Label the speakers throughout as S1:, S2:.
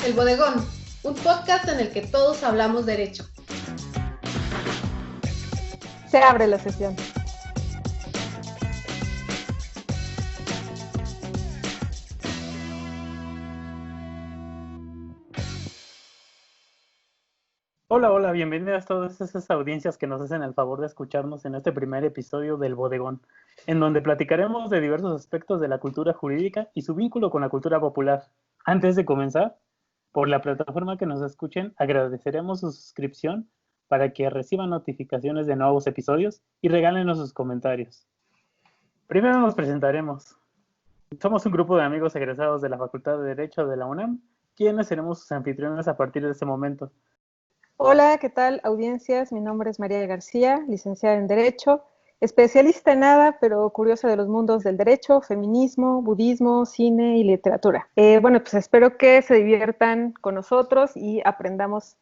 S1: El Bodegón, un podcast en el que todos hablamos derecho.
S2: Se abre la sesión.
S3: Hola, bienvenidas a todas esas audiencias que nos hacen el favor de escucharnos en este primer episodio del Bodegón, en donde platicaremos de diversos aspectos de la cultura jurídica y su vínculo con la cultura popular. Antes de comenzar, por la plataforma que nos escuchen, agradeceremos su suscripción para que reciban notificaciones de nuevos episodios y regálenos sus comentarios. Primero nos presentaremos. Somos un grupo de amigos egresados de la Facultad de Derecho de la UNAM, quienes seremos sus anfitriones a partir de este momento.
S2: Hola, ¿qué tal, audiencias? Mi nombre es María García, licenciada en Derecho, especialista en nada, pero curiosa de los mundos del derecho, feminismo, budismo, cine y literatura. Pues espero que se diviertan con nosotros y aprendamos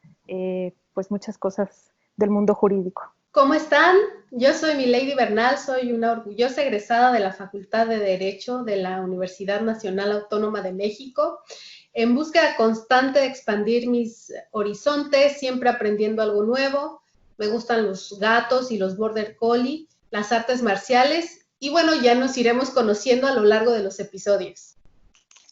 S2: pues muchas cosas del mundo jurídico.
S1: ¿Cómo están? Yo soy Milady Bernal, soy una orgullosa egresada de la Facultad de Derecho de la Universidad Nacional Autónoma de México, en búsqueda constante de expandir mis horizontes, siempre aprendiendo algo nuevo. Me gustan los gatos y los border collie, las artes marciales, y bueno, ya nos iremos conociendo a lo largo de los episodios.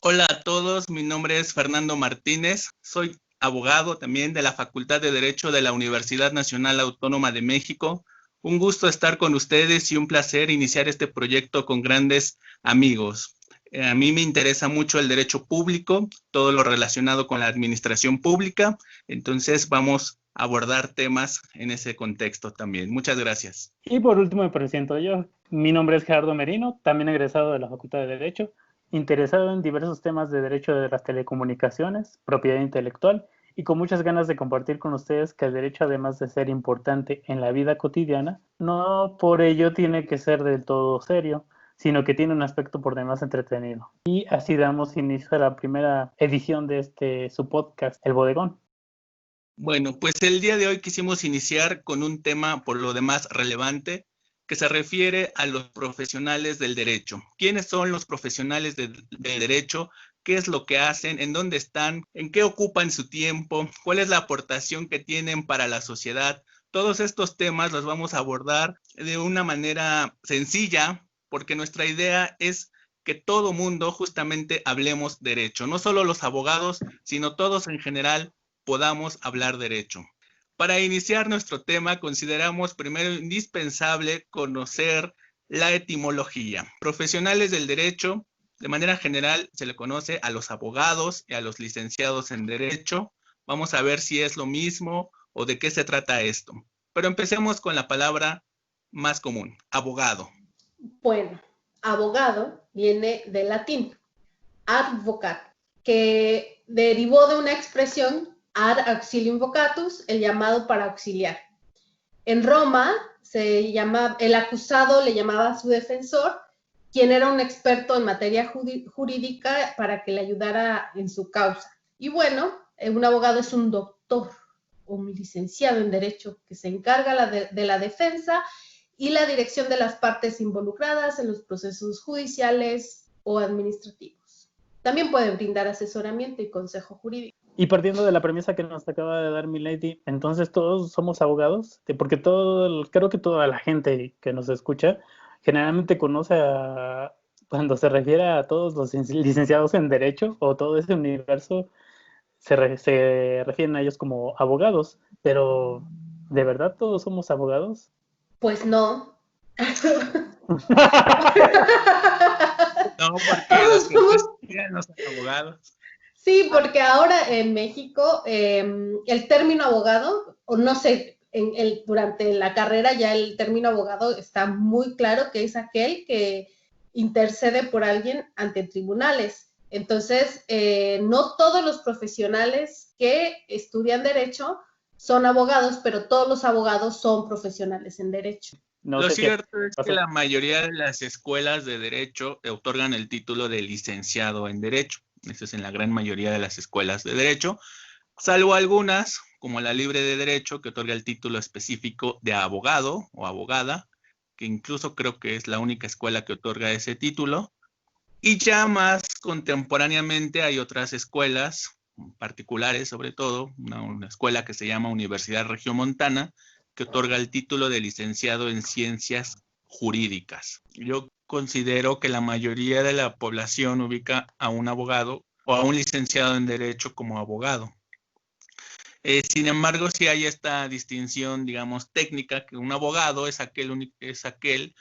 S4: Hola a todos, mi nombre es Fernando Martínez, soy abogado también de la Facultad de Derecho de la Universidad Nacional Autónoma de México. Un gusto estar con ustedes y un placer iniciar este proyecto con grandes amigos. A mí me interesa mucho el derecho público, todo lo relacionado con la administración pública, entonces vamos a abordar temas en ese contexto también. Muchas gracias.
S3: Y por último me presento yo. Mi nombre es Gerardo Merino, también egresado de la Facultad de Derecho, interesado en diversos temas de derecho de las telecomunicaciones, propiedad intelectual y con muchas ganas de compartir con ustedes que el derecho, además de ser importante en la vida cotidiana, no por ello tiene que ser del todo serio, sino que tiene un aspecto por demás entretenido. Y así damos inicio a la primera edición de su podcast, El Bodegón.
S4: Bueno, pues el día de hoy quisimos iniciar con un tema por lo demás relevante que se refiere a los profesionales del derecho. ¿Quiénes son los profesionales del derecho? ¿Qué es lo que hacen? ¿En dónde están? ¿En qué ocupan su tiempo? ¿Cuál es la aportación que tienen para la sociedad? Todos estos temas los vamos a abordar de una manera sencilla, porque nuestra idea es que todo mundo justamente hablemos derecho. No solo los abogados, sino todos en general podamos hablar derecho. Para iniciar nuestro tema, consideramos primero indispensable conocer la etimología. Profesionales del derecho, de manera general, se le conoce a los abogados y a los licenciados en derecho. Vamos a ver si es lo mismo o de qué se trata esto. Pero empecemos con la palabra más común, abogado.
S1: Bueno, abogado viene del latín, advocat, que derivó de una expresión ad auxilium vocatus, el llamado para auxiliar. En Roma, el acusado le llamaba a su defensor, quien era un experto en materia jurídica para que le ayudara en su causa. Y bueno, un abogado es un doctor o un licenciado en Derecho que se encarga de la defensa y la dirección de las partes involucradas en los procesos judiciales o administrativos. También puede brindar asesoramiento y consejo jurídico.
S3: Y partiendo de la premisa que nos acaba de dar Milady, entonces todos somos abogados, porque creo que toda la gente que nos escucha generalmente conoce cuando se refiere a todos los licenciados en Derecho o todo ese universo, se refieren a ellos como abogados, pero ¿de verdad todos somos abogados?
S1: Pues no.
S4: No, porque los que investigan no son abogados.
S1: Sí, porque ahora en México el término abogado, o no sé, durante la carrera ya el término abogado está muy claro que es aquel que intercede por alguien ante tribunales. Entonces, no todos los profesionales que estudian derecho son abogados, pero todos los abogados son profesionales en derecho.
S4: Lo cierto es que la mayoría de las escuelas de derecho otorgan el título de licenciado en derecho. Eso es en la gran mayoría de las escuelas de derecho, salvo algunas, como la Libre de Derecho, que otorga el título específico de abogado o abogada, que incluso creo que es la única escuela que otorga ese título. Y ya más contemporáneamente hay otras escuelas, particulares sobre todo, una escuela que se llama Universidad Regiomontana, que otorga el título de licenciado en Ciencias Jurídicas. Yo considero que la mayoría de la población ubica a un abogado o a un licenciado en Derecho como abogado. Sin embargo, sí hay esta distinción, digamos, técnica, que un abogado es aquel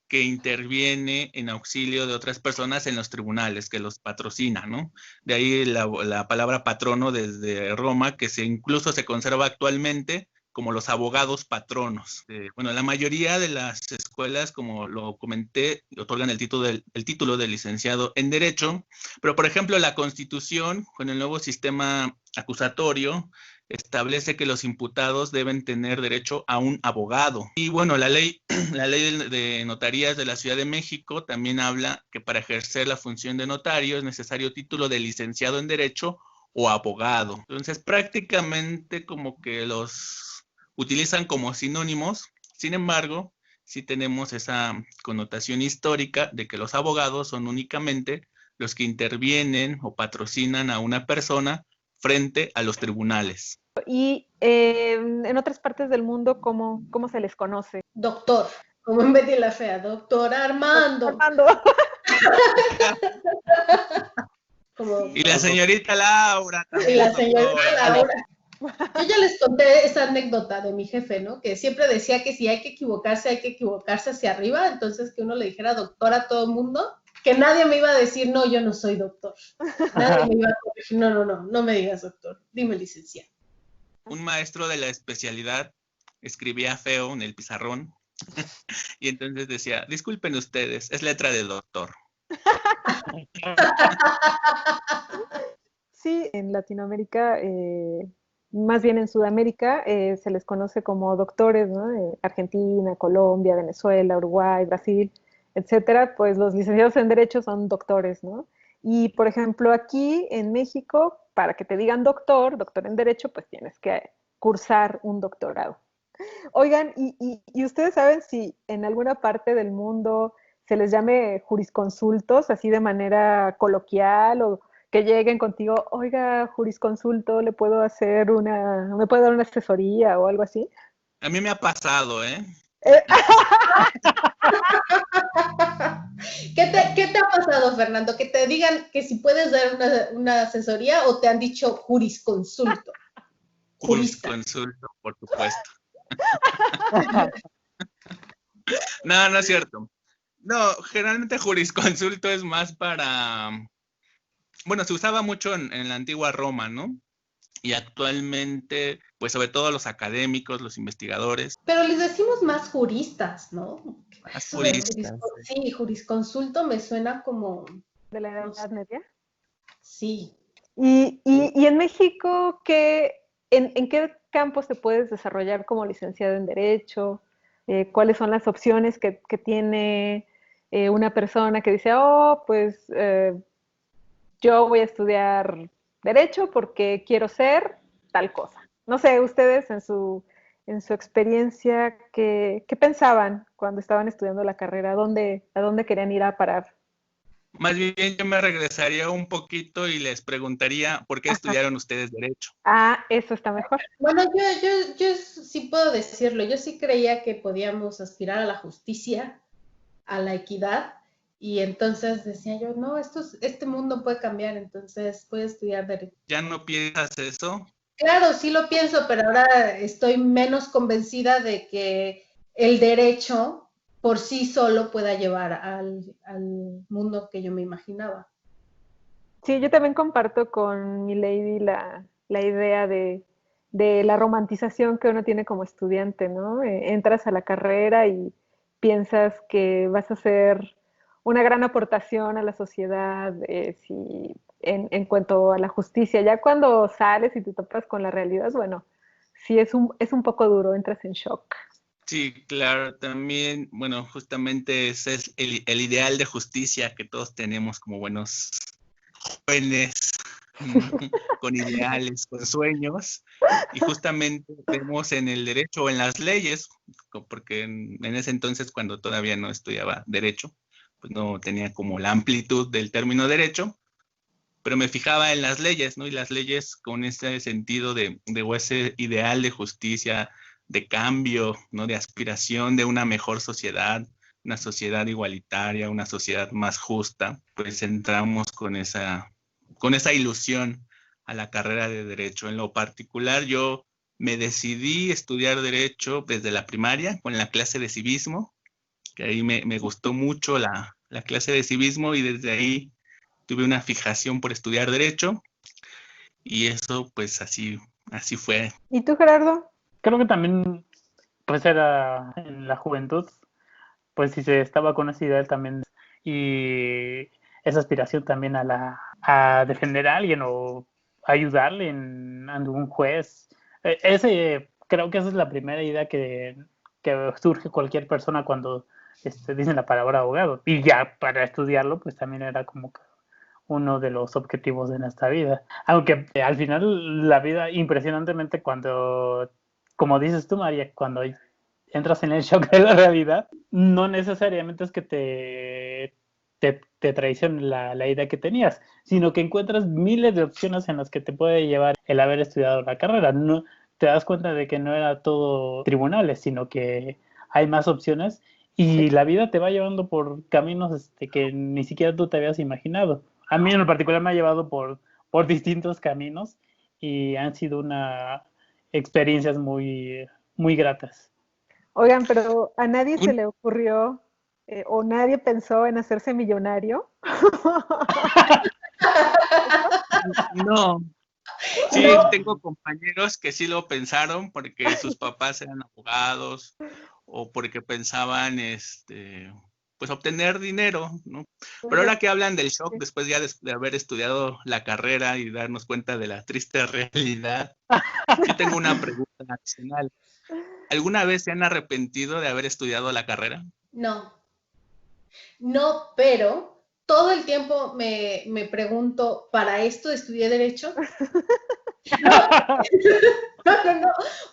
S4: que interviene en auxilio de otras personas en los tribunales, que los patrocina, ¿no? De ahí la palabra patrono desde Roma, que incluso se conserva actualmente como los abogados patronos. Bueno, la mayoría de las escuelas, como lo comenté, otorgan el título de licenciado en Derecho, pero por ejemplo la Constitución, con el nuevo sistema acusatorio, establece que los imputados deben tener derecho a un abogado. Y bueno, la ley de notarías de la Ciudad de México también habla que para ejercer la función de notario es necesario título de licenciado en Derecho o abogado. Entonces, prácticamente como que los utilizan como sinónimos. Sin embargo, sí tenemos esa connotación histórica de que los abogados son únicamente los que intervienen o patrocinan a una persona frente a los tribunales.
S2: Y en otras partes del mundo, ¿cómo se les conoce?
S1: Doctor, como en Betty la Fea, doctor Armando.
S4: Y la señorita Laura también.
S1: Y la señorita Laura. Yo ya les conté esa anécdota de mi jefe, ¿no? Que siempre decía que si hay que equivocarse hacia arriba, entonces que uno le dijera doctor a todo el mundo, que nadie me iba a decir, no, yo no soy doctor. Nadie me iba a decir, no me digas doctor, dime licenciado.
S4: Un maestro de la especialidad escribía feo en el pizarrón y entonces decía, disculpen ustedes, es letra de doctor.
S2: Sí, en Latinoamérica, más bien en Sudamérica, se les conoce como doctores, ¿no? Argentina, Colombia, Venezuela, Uruguay, Brasil, etcétera, pues los licenciados en Derecho son doctores, ¿no? Y, por ejemplo, aquí en México, para que te digan doctor en Derecho, pues tienes que cursar un doctorado. Oigan, ¿y ustedes saben si en alguna parte del mundo se les llame jurisconsultos, así de manera coloquial, o que lleguen contigo, oiga, jurisconsulto, ¿me puede dar una asesoría o algo así?
S4: A mí me ha pasado, ¿eh?
S1: ¿Qué te ha pasado, Fernando? Que te digan que si puedes dar una asesoría o te han dicho jurisconsulto.
S4: Jurisconsulto, por supuesto. No es cierto. No, generalmente jurisconsulto es más para... Bueno, se usaba mucho en la antigua Roma, ¿no? Y actualmente, pues sobre todo los académicos, los investigadores.
S1: Pero les decimos más juristas, ¿no?
S4: Más juristas.
S1: Sí, jurisconsulto me suena como...
S2: ¿De la Edad Media?
S1: Sí.
S2: Y en México, ¿en qué campos te puedes desarrollar como licenciado en Derecho? ¿Cuáles son las opciones que tiene una persona que dice, pues yo voy a estudiar Derecho porque quiero ser tal cosa? No sé, ustedes en su experiencia, ¿qué pensaban cuando estaban estudiando la carrera? ¿A dónde querían ir a parar?
S4: Más bien yo me regresaría un poquito y les preguntaría por qué estudiaron ustedes Derecho.
S2: Ah, eso está mejor.
S1: Bueno, yo sí puedo decirlo. Yo sí creía que podíamos aspirar a la justicia, a la equidad, y entonces decía yo, no, este mundo puede cambiar, entonces voy a estudiar Derecho.
S4: ¿Ya no piensas eso?
S1: Claro, sí lo pienso, pero ahora estoy menos convencida de que el derecho por sí solo pueda llevar al mundo que yo me imaginaba.
S2: Sí, yo también comparto con mi lady la idea de la romantización que uno tiene como estudiante, ¿no? Entras a la carrera y piensas que vas a hacer una gran aportación a la sociedad, en cuanto a la justicia. Ya cuando sales y te topas con la realidad, bueno, sí es un poco duro, entras en shock.
S4: Sí, claro, también, bueno, justamente ese es el ideal de justicia que todos tenemos como buenos jóvenes, con ideales, con sueños, y justamente vemos en el derecho o en las leyes, porque en ese entonces cuando todavía no estudiaba derecho, pues no tenía como la amplitud del término derecho, pero me fijaba en las leyes, ¿no? Y las leyes con ese sentido o ese ideal de justicia, de cambio, ¿no? De aspiración de una mejor sociedad, una sociedad igualitaria, una sociedad más justa, pues entramos con esa ilusión a la carrera de Derecho. En lo particular, yo me decidí estudiar Derecho desde la primaria con la clase de civismo, que ahí me gustó mucho la clase de civismo y desde ahí tuve una fijación por estudiar Derecho y eso pues así fue.
S2: ¿Y tú, Gerardo?
S3: Creo que también, pues era en la juventud, pues si se estaba con esa idea también y esa aspiración también a defender a alguien o ayudarle ante un juez. Creo que esa es la primera idea que surge cualquier persona cuando dicen la palabra abogado. Y ya para estudiarlo, pues también era como que uno de los objetivos de nuestra vida. Aunque al final la vida, impresionantemente, cuando, como dices tú, María, cuando entras en el shock de la realidad, no necesariamente es que te traicione la idea que tenías, sino que encuentras miles de opciones en las que te puede llevar el haber estudiado la carrera. No, te das cuenta de que no era todo tribunales, sino que hay más opciones y la vida te va llevando por caminos que ni siquiera tú te habías imaginado. A mí en particular me ha llevado por distintos caminos y han sido experiencias muy, muy gratas.
S2: Oigan, pero a nadie se le ocurrió o nadie pensó en hacerse millonario.
S4: No. Sí, tengo compañeros que sí lo pensaron porque sus papás eran abogados o porque pensaban pues obtener dinero, ¿no? Pero ahora que hablan del shock después ya de haber estudiado la carrera y darnos cuenta de la triste realidad, yo tengo una pregunta adicional. ¿Alguna vez se han arrepentido de haber estudiado la carrera?
S1: No, pero todo el tiempo me pregunto, ¿para esto estudié Derecho? No,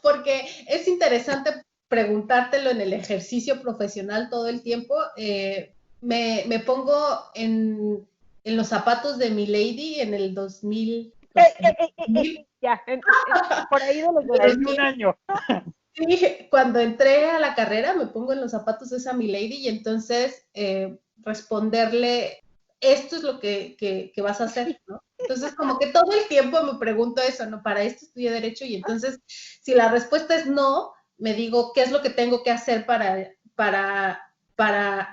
S1: porque es interesante preguntártelo en el ejercicio profesional todo el tiempo. Me pongo en los zapatos de mi lady en el 2000.
S2: Ya, por ahí de los
S3: en un año.
S1: Sí, cuando entré a la carrera me pongo en los zapatos de esa mi lady y entonces responderle, esto es lo que vas a hacer, ¿no? Entonces como que todo el tiempo me pregunto eso, ¿no? Para esto estudié Derecho y entonces si la respuesta es no, me digo, ¿qué es lo que tengo que hacer para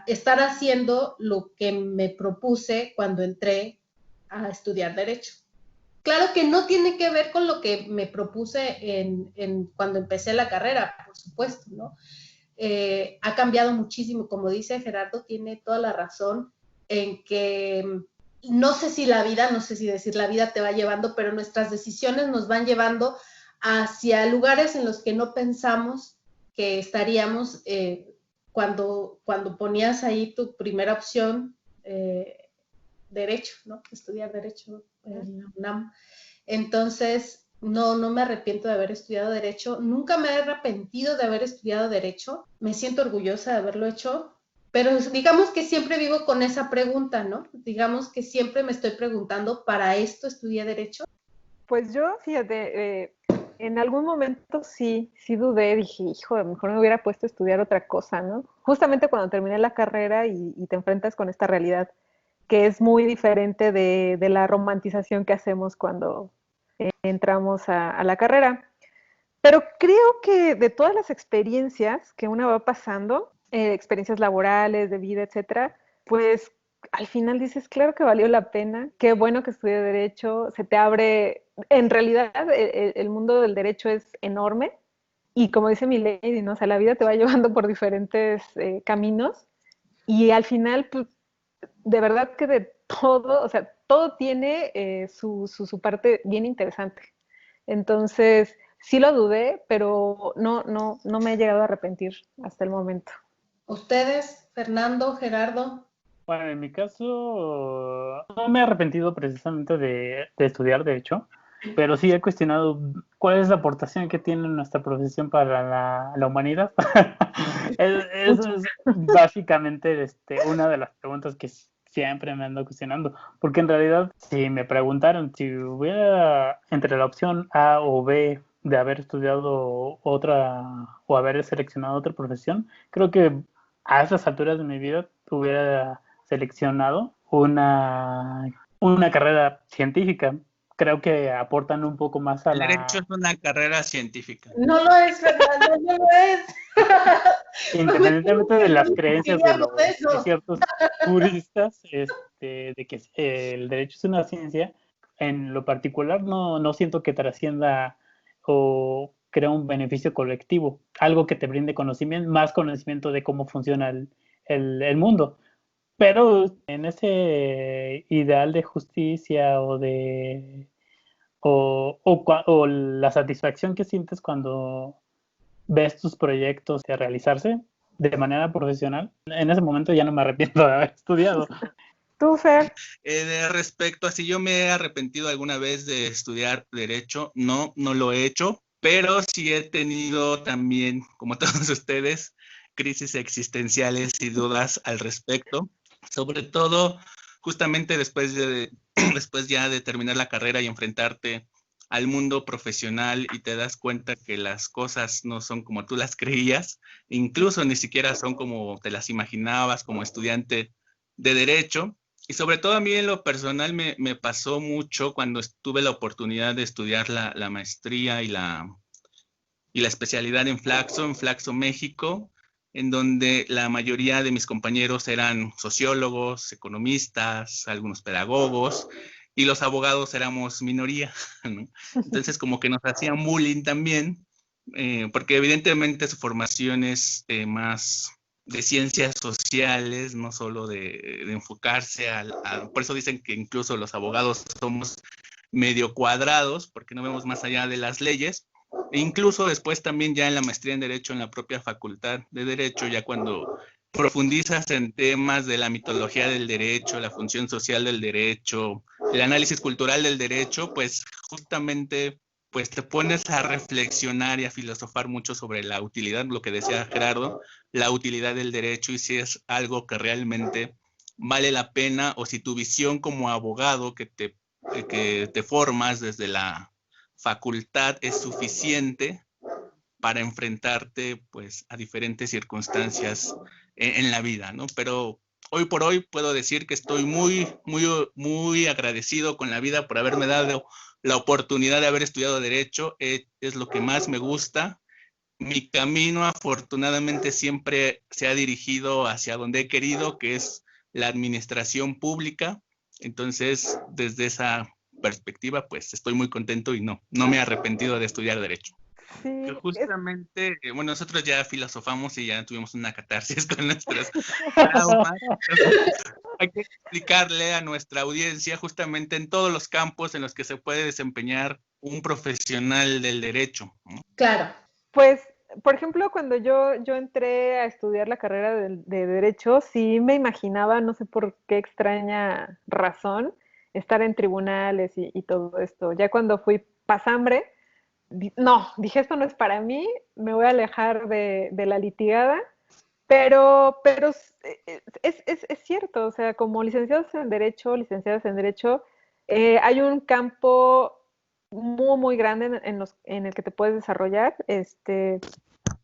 S1: estar haciendo lo que me propuse cuando entré a estudiar Derecho? Claro que no tiene que ver con lo que me propuse cuando empecé la carrera, por supuesto, ¿no? Ha cambiado muchísimo, como dice Gerardo, tiene toda la razón en que no sé si decir la vida te va llevando, pero nuestras decisiones nos van llevando hacia lugares en los que no pensamos que estaríamos cuando ponías ahí tu primera opción, Derecho, ¿no? Estudiar Derecho en la UNAM. Entonces, no me arrepiento de haber estudiado Derecho. Nunca me he arrepentido de haber estudiado Derecho. Me siento orgullosa de haberlo hecho. Pero digamos que siempre vivo con esa pregunta, ¿no? Digamos que siempre me estoy preguntando, ¿para esto estudié Derecho?
S2: Pues yo, fíjate, en algún momento sí dudé, dije, hijo, a lo mejor me hubiera puesto a estudiar otra cosa, ¿no? Justamente cuando terminé la carrera y te enfrentas con esta realidad que es muy diferente de la romantización que hacemos cuando entramos a la carrera. Pero creo que de todas las experiencias que uno va pasando, experiencias laborales, de vida, etcétera, pues al final dices, claro que valió la pena, qué bueno que estudié Derecho, se te abre, en realidad el mundo del derecho es enorme y como dice mi lady, ¿no? O sea, la vida te va llevando por diferentes caminos y al final, pues, de verdad que de todo, o sea, todo tiene su parte bien interesante. Entonces, sí lo dudé, pero no me he llegado a arrepentir hasta el momento.
S1: ¿Ustedes, Fernando, Gerardo?
S3: Bueno, en mi caso, no me he arrepentido precisamente de estudiar Derecho, pero sí he cuestionado cuál es la aportación que tiene nuestra profesión para la humanidad. Eso es básicamente una de las preguntas que siempre me ando cuestionando, porque en realidad si me preguntaron si hubiera entre la opción A o B de haber estudiado otra o haber seleccionado otra profesión, creo que a esas alturas de mi vida hubiera seleccionado una carrera científica. Creo que aportan un poco más a
S4: El
S3: la...
S4: derecho es una carrera científica.
S1: No lo es, Fernando, no lo es.
S3: Independientemente de las creencias de
S1: eso.
S3: ciertos juristas, de que el derecho es una ciencia, en lo particular no siento que trascienda o crea un beneficio colectivo, algo que te brinde conocimiento, más conocimiento de cómo funciona el mundo. Pero en ese ideal de justicia o la satisfacción que sientes cuando ves tus proyectos realizarse de manera profesional, en ese momento ya no me arrepiento de haber estudiado.
S2: ¿Tú, Fer?
S4: Respecto a si yo me he arrepentido alguna vez de estudiar Derecho, no lo he hecho, pero sí he tenido también, como todos ustedes, crisis existenciales y dudas al respecto, sobre todo justamente después ya de terminar la carrera y enfrentarte al mundo profesional y te das cuenta que las cosas no son como tú las creías, incluso ni siquiera son como te las imaginabas como estudiante de Derecho. Y sobre todo a mí en lo personal me pasó mucho cuando tuve la oportunidad de estudiar la maestría y la especialidad en Flaxo, México, en donde la mayoría de mis compañeros eran sociólogos, economistas, algunos pedagogos, y los abogados éramos minoría, ¿no? Entonces como que nos hacían bullying también, porque evidentemente su formación es más de ciencias sociales, no solo de enfocarse por eso dicen que incluso los abogados somos medio cuadrados, porque no vemos más allá de las leyes. E incluso después también ya en la maestría en Derecho, en la propia facultad de Derecho, ya cuando profundizas en temas de la mitología del derecho, la función social del derecho, el análisis cultural del derecho, pues justamente pues te pones a reflexionar y a filosofar mucho sobre la utilidad, lo que decía Gerardo, la utilidad del derecho y si es algo que realmente vale la pena o si tu visión como abogado que te formas desde la facultad es suficiente para enfrentarte pues a diferentes circunstancias en la vida, ¿no? Pero hoy por hoy puedo decir que estoy muy agradecido con la vida por haberme dado la oportunidad de haber estudiado Derecho, es lo que más me gusta. Mi camino afortunadamente siempre se ha dirigido hacia donde he querido, que es la administración pública. Entonces, desde esa perspectiva, pues estoy muy contento y no me he arrepentido de estudiar Derecho.
S2: Sí,
S4: Que justamente, bueno, nosotros ya filosofamos y ya tuvimos una catarsis con nuestros traumas. Hay que explicarle a nuestra audiencia justamente en todos los campos en los que se puede desempeñar un profesional del derecho, ¿no?
S1: Claro.
S2: Pues, por ejemplo, cuando yo entré a estudiar la carrera de Derecho, sí me imaginaba, no sé por qué extraña razón, estar en tribunales y todo esto. Ya cuando fui pasambre, dije, esto no es para mí, me voy a alejar de la litigada, pero es cierto, o sea, como licenciadas en Derecho, hay un campo muy grande en el que te puedes desarrollar.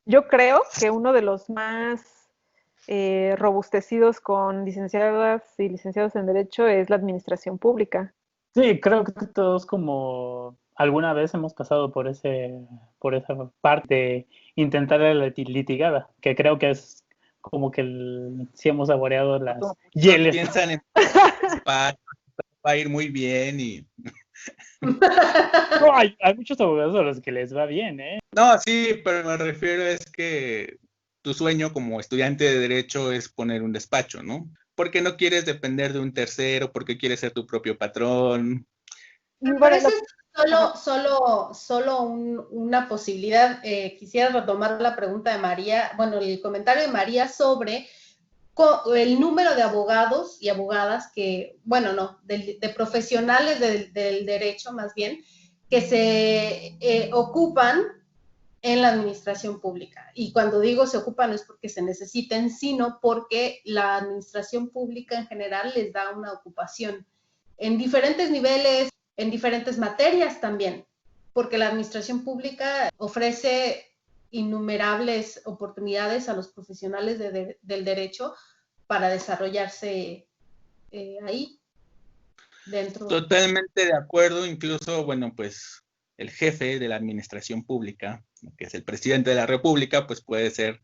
S2: Yo creo que uno de los más robustecidos con licenciadas y licenciados en Derecho es la administración pública.
S3: Sí, creo que todos como alguna vez hemos pasado por esa parte de intentar la litigada, que creo que es como que sí hemos saboreado las hieles.
S4: Piensan en va a ir muy bien y...
S3: No, hay muchos abogados a los que les va bien, ¿eh?
S4: No, sí, pero me refiero es que tu sueño como estudiante de Derecho es poner un despacho, ¿no? Porque no quieres depender de un tercero, porque quieres ser tu propio patrón.
S1: Pero eso es solo una posibilidad. Quisiera retomar la pregunta de María, bueno, el comentario de María sobre el número de abogados y abogadas que, bueno, no, de profesionales del derecho más bien, que se ocupan en la administración pública. Y cuando digo se ocupan no es porque se necesiten, sino porque la administración pública en general les da una ocupación en diferentes niveles, en diferentes materias también, porque la administración pública ofrece innumerables oportunidades a los profesionales del derecho para desarrollarse ahí dentro.
S4: Totalmente de acuerdo, incluso, bueno, pues el jefe de la administración pública, que es el presidente de la República, pues puede ser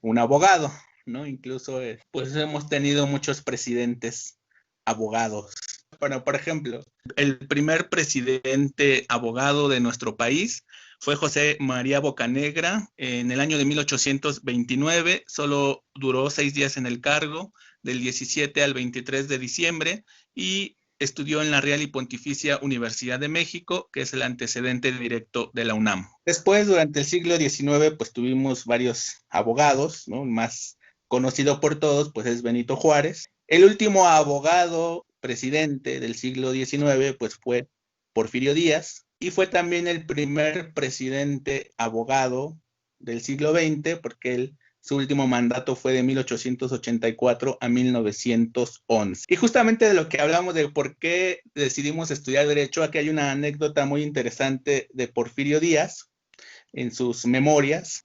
S4: un abogado, ¿no? Incluso, pues hemos tenido muchos presidentes abogados. Bueno, por ejemplo, el primer presidente abogado de nuestro país fue José María Bocanegra en el año de 1829, solo duró 6 días en el cargo, del 17 al 23 de diciembre, y estudió en la Real y Pontificia Universidad de México, que es el antecedente directo de la UNAM. Después, durante el siglo XIX, pues tuvimos varios abogados, ¿no? El más conocido por todos, pues es Benito Juárez. El último abogado presidente del siglo XIX, pues fue Porfirio Díaz, y fue también el primer presidente abogado del siglo XX, porque su último mandato fue de 1884 a 1911. Y justamente de lo que hablamos de por qué decidimos estudiar Derecho, aquí hay una anécdota muy interesante de Porfirio Díaz en sus memorias.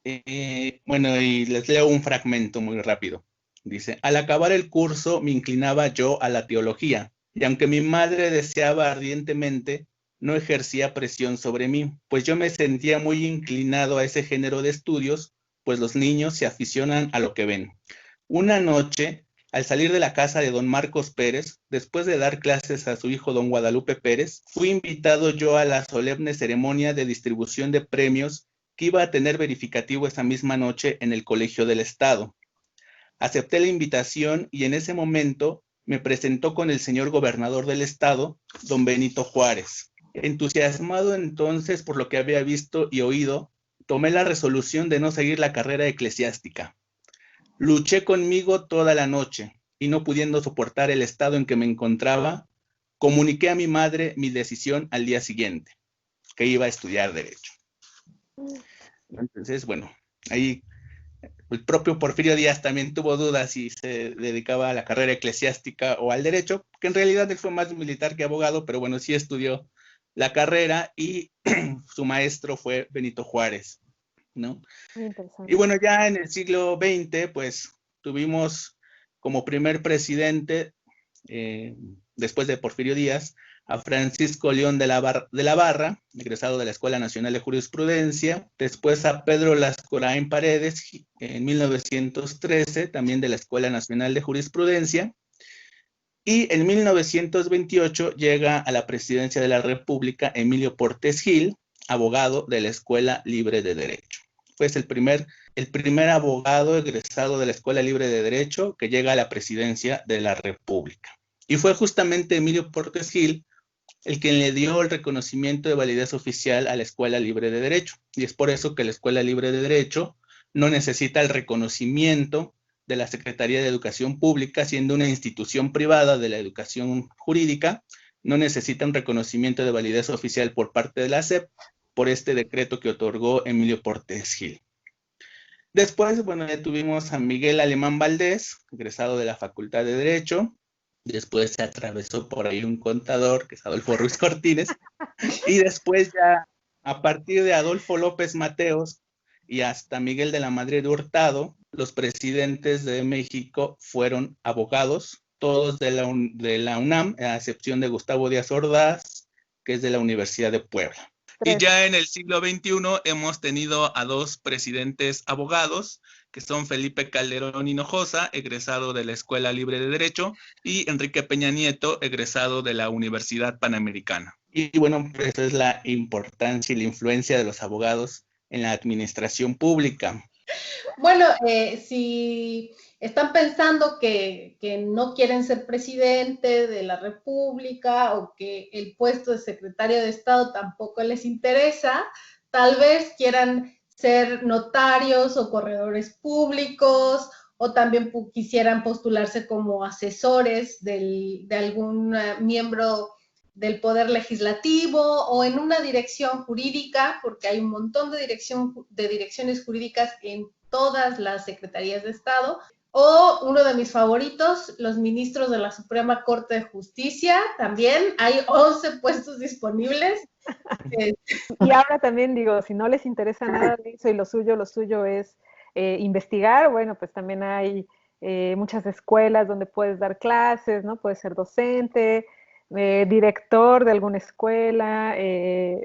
S4: Bueno, y les leo un fragmento muy rápido. Dice: al acabar el curso me inclinaba yo a la teología, y aunque mi madre deseaba ardientemente, no ejercía presión sobre mí, pues yo me sentía muy inclinado a ese género de estudios, pues los niños se aficionan a lo que ven. Una noche, al salir de la casa de don Marcos Pérez, después de dar clases a su hijo don Guadalupe Pérez, fui invitado yo a la solemne ceremonia de distribución de premios que iba a tener verificativo esa misma noche en el Colegio del Estado. Acepté la invitación y en ese momento me presentó con el señor gobernador del estado, don Benito Juárez. Entusiasmado entonces por lo que había visto y oído, tomé la resolución de no seguir la carrera eclesiástica. Luché conmigo toda la noche y no pudiendo soportar el estado en que me encontraba, comuniqué a mi madre mi decisión al día siguiente, que iba a estudiar Derecho. Entonces, bueno, ahí el propio Porfirio Díaz también tuvo dudas si se dedicaba a la carrera eclesiástica o al derecho, que en realidad él fue más militar que abogado, pero bueno, sí estudió la carrera y su maestro fue Benito Juárez, ¿no?
S2: Muy interesante.
S4: Y bueno, ya en el siglo XX, pues tuvimos como primer presidente, después de Porfirio Díaz, a Francisco León de la Barra, egresado de la Escuela Nacional de Jurisprudencia, después a Pedro Lascurain Paredes, en 1913, también de la Escuela Nacional de Jurisprudencia, y en 1928 llega a la presidencia de la República Emilio Portes Gil, abogado de la Escuela Libre de Derecho. Fue el primer abogado egresado de la Escuela Libre de Derecho que llega a la presidencia de la República. Y fue justamente Emilio Portes Gil el quien le dio el reconocimiento de validez oficial a la Escuela Libre de Derecho. Y es por eso que la Escuela Libre de Derecho no necesita el reconocimiento de la Secretaría de Educación Pública, siendo una institución privada de la educación jurídica, no necesita un reconocimiento de validez oficial por parte de la SEP, por este decreto que otorgó Emilio Portes Gil. Después, bueno, ya tuvimos a Miguel Alemán Valdés, egresado de la Facultad de Derecho. Después se atravesó por ahí un contador, que es Adolfo Ruiz Cortines, y después ya, a partir de Adolfo López Mateos y hasta Miguel de la Madrid Hurtado, los presidentes de México fueron abogados, todos de la UNAM, a excepción de Gustavo Díaz Ordaz, que es de la Universidad de Puebla. Y ya en el siglo XXI hemos tenido a 2 presidentes abogados, que son Felipe Calderón Hinojosa, egresado de la Escuela Libre de Derecho, y Enrique Peña Nieto, egresado de la Universidad Panamericana. Y bueno, pues esa es la importancia y la influencia de los abogados en la administración pública.
S1: Bueno, si están pensando que no quieren ser presidente de la República o que el puesto de secretario de Estado tampoco les interesa, tal vez quieran ser notarios o corredores públicos o también quisieran postularse como asesores de algún miembro del poder legislativo o en una dirección jurídica, porque hay un montón de direcciones jurídicas en todas las secretarías de Estado, o uno de mis favoritos, los ministros de la Suprema Corte de Justicia, también hay 11 puestos disponibles.
S2: Y ahora también digo, si no les interesa nada de eso y lo suyo es investigar, bueno, pues también hay muchas escuelas donde puedes dar clases, ¿no? Puedes ser docente, director de alguna escuela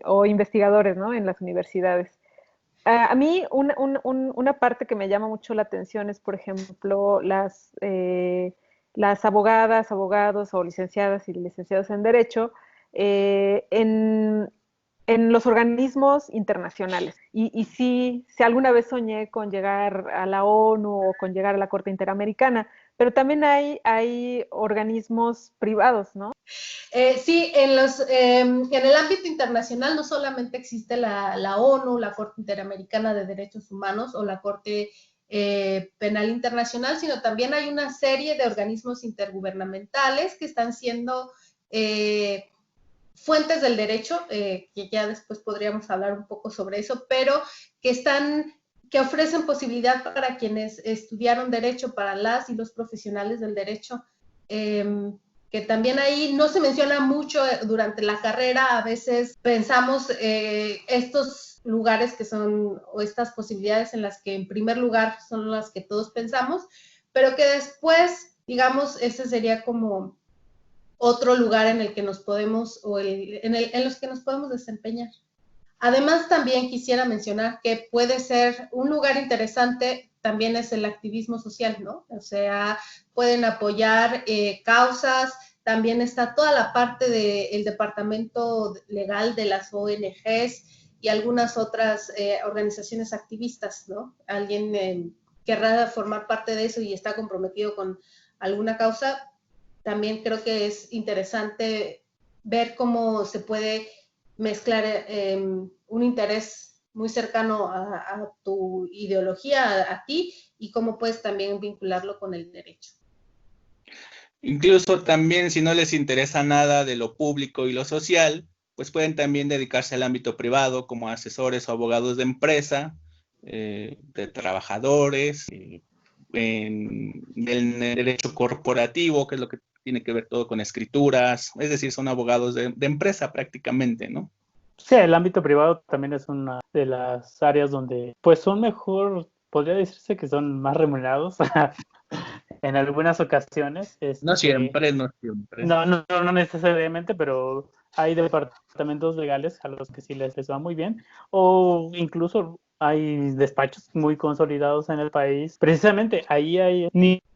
S2: o investigadores, ¿no? En las universidades. A mí una parte que me llama mucho la atención es, por ejemplo, las abogadas, abogados o licenciadas y licenciados en Derecho en los organismos internacionales. Y sí, si alguna vez soñé con llegar a la ONU o con llegar a la Corte Interamericana, pero también hay organismos privados, ¿no?
S1: Sí, en el ámbito internacional no solamente existe la ONU, la Corte Interamericana de Derechos Humanos o la Corte Penal Internacional, sino también hay una serie de organismos intergubernamentales que están siendo fuentes del derecho, que ya después podríamos hablar un poco sobre eso, pero que ofrecen posibilidad para quienes estudiaron derecho, para las y los profesionales del derecho, que también ahí no se menciona mucho durante la carrera. A veces pensamos estos lugares que son, o estas posibilidades en las que en primer lugar son las que todos pensamos, pero que después, digamos, ese sería como otro lugar en el que nos podemos, en los que nos podemos desempeñar. Además, también quisiera mencionar que puede ser un lugar interesante, también es el activismo social, ¿no? O sea, pueden apoyar causas, también está toda la parte del departamento legal de las ONGs y algunas otras organizaciones activistas, ¿no? Alguien querrá formar parte de eso y está comprometido con alguna causa. También creo que es interesante ver cómo se puede mezclar un interés muy cercano a tu ideología, a ti, y cómo puedes también vincularlo con el derecho.
S4: Incluso también, si no les interesa nada de lo público y lo social, pues pueden también dedicarse al ámbito privado como asesores o abogados de empresa, de trabajadores, en el derecho corporativo, que es lo que tiene que ver todo con escrituras, es decir, son abogados de empresa prácticamente, ¿no?
S3: Sí, el ámbito privado también es una de las áreas donde pues son mejor, podría decirse que son más remunerados en algunas ocasiones.
S4: No siempre, no siempre.
S3: No necesariamente, pero hay departamentos legales a los que sí les va muy bien, o incluso hay despachos muy consolidados en el país. Precisamente ahí hay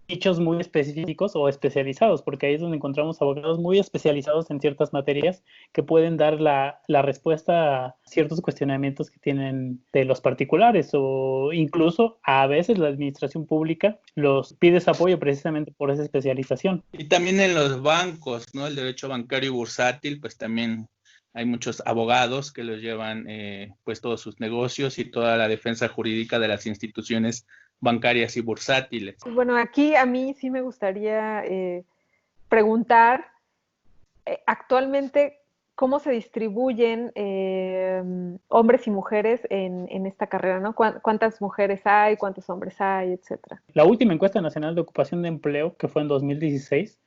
S3: nichos muy específicos o especializados, porque ahí es donde encontramos abogados muy especializados en ciertas materias que pueden dar la respuesta a ciertos cuestionamientos que tienen de los particulares, o incluso a veces la administración pública los pide ese apoyo precisamente por esa especialización.
S4: Y también en los bancos, ¿no? El derecho bancario y bursátil, pues también hay muchos abogados que los llevan pues todos sus negocios y toda la defensa jurídica de las instituciones bancarias y bursátiles.
S2: Bueno, aquí a mí sí me gustaría preguntar actualmente cómo se distribuyen hombres y mujeres en esta carrera, ¿no? ¿Cuántas mujeres hay, cuántos hombres hay, etcétera?
S3: La última encuesta nacional de ocupación de empleo, que fue en 2016,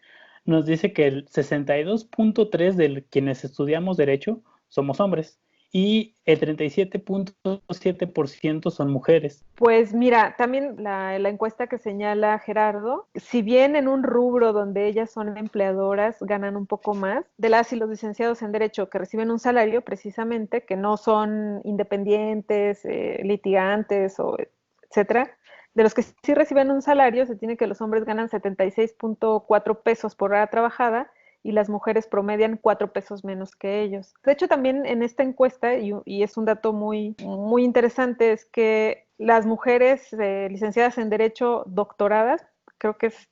S3: nos dice que el 62.3% de quienes estudiamos derecho somos hombres y el 37.7% son mujeres.
S2: Pues mira, también la encuesta que señala Gerardo, si bien en un rubro donde ellas son empleadoras ganan un poco más, de las y los licenciados en Derecho que reciben un salario precisamente, que no son independientes, litigantes, o etcétera, de los que sí reciben un salario, se tiene que los hombres ganan 76.4 pesos por hora trabajada y las mujeres promedian 4 pesos menos que ellos. De hecho, también en esta encuesta, y es un dato muy, muy interesante, es que las mujeres licenciadas en Derecho doctoradas, creo que es,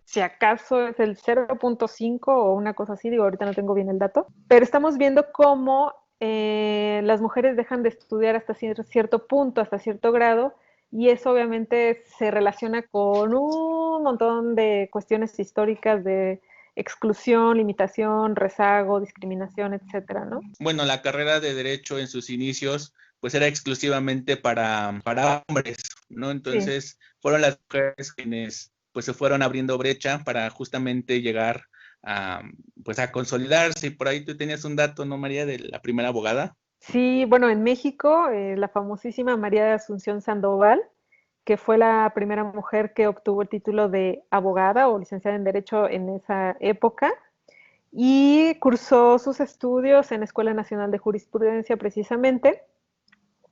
S2: si acaso es el 0.5 o una cosa así, digo, ahorita no tengo bien el dato, pero estamos viendo cómo las mujeres dejan de estudiar hasta cierto punto, hasta cierto grado, y eso obviamente se relaciona con un montón de cuestiones históricas de exclusión, limitación, rezago, discriminación, etcétera, ¿no?
S4: Bueno, la carrera de Derecho en sus inicios pues era exclusivamente para hombres, ¿no? Entonces fueron las mujeres quienes pues se fueron abriendo brecha para justamente llegar a, pues a consolidarse. Y por ahí tú tenías un dato, ¿no, María, de la primera abogada?
S2: Sí, bueno, en México, la famosísima María de Asunción Sandoval, que fue la primera mujer que obtuvo el título de abogada o licenciada en Derecho en esa época, y cursó sus estudios en la Escuela Nacional de Jurisprudencia precisamente.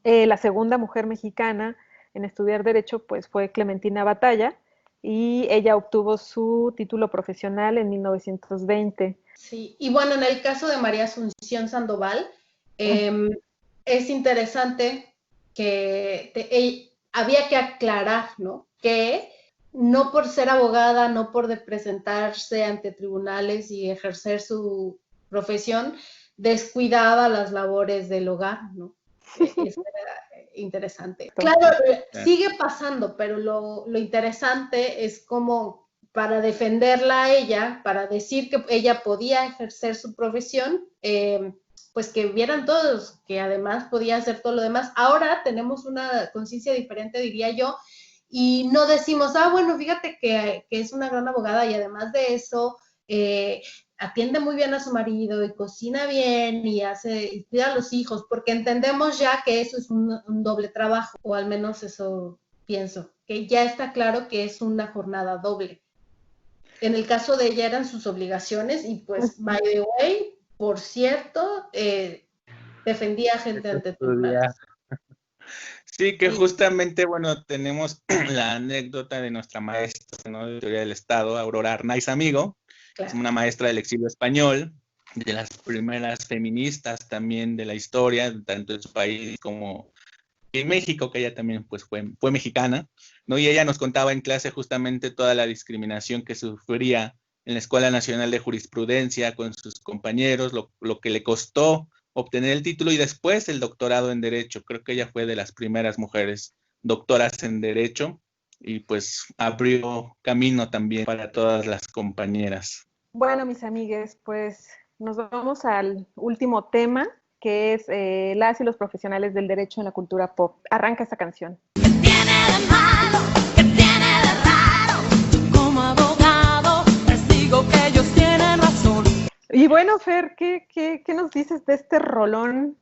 S2: La segunda mujer mexicana en estudiar Derecho pues fue Clementina Batalla, y ella obtuvo su título profesional en 1920.
S1: Sí, y bueno, en el caso de María Asunción Sandoval, es interesante que había que aclarar, ¿no? Que no por ser abogada, no por presentarse ante tribunales y ejercer su profesión, descuidaba las labores del hogar, ¿no? Eso era interesante. Claro, sigue pasando, pero lo interesante es cómo para defenderla a ella, para decir que ella podía ejercer su profesión, pues que vieran todos que además podía hacer todo lo demás. Ahora tenemos una conciencia diferente, diría yo, y no decimos, bueno, fíjate que es una gran abogada y además de eso, atiende muy bien a su marido y cocina bien y cuida a los hijos, porque entendemos ya que eso es un doble trabajo, o al menos eso pienso, que ya está claro que es una jornada doble. En el caso de ella eran sus obligaciones y pues, by the way, por cierto, defendía gente ante tribunales.
S4: Sí, que justamente, bueno, tenemos la anécdota de nuestra maestra, ¿no?, de Teoría del Estado, Aurora Arnaiz Amigo, claro. Es una maestra del exilio español, de las primeras feministas también de la historia, tanto en su país como en México, que ella también pues fue mexicana, ¿no? Y ella nos contaba en clase justamente toda la discriminación que sufría en la Escuela Nacional de Jurisprudencia con sus compañeros, lo que le costó obtener el título y después el doctorado en Derecho. Creo que ella fue de las primeras mujeres doctoras en Derecho y pues abrió camino también para todas las compañeras.
S2: Bueno, mis amigues, pues nos vamos al último tema, que es las y los profesionales del derecho en la cultura pop. Arranca esta canción.
S5: ¿Qué tiene de malo? ¿Qué tiene de raro? Como abogado, les digo que ellos tienen razón.
S2: Y bueno, Fer, ¿qué nos dices de este rolón?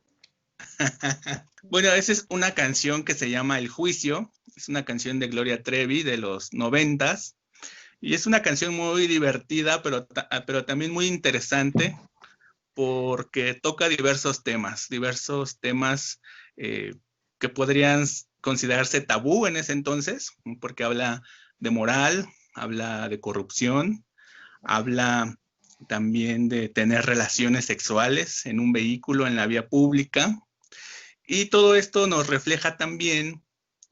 S4: Bueno, esa es una canción que se llama El Juicio. Es una canción de Gloria Trevi de los 90s. Y es una canción muy divertida, pero también muy interesante, porque toca diversos temas que podrían considerarse tabú en ese entonces, porque habla de moral, habla de corrupción, habla también de tener relaciones sexuales en un vehículo, en la vía pública, y todo esto nos refleja también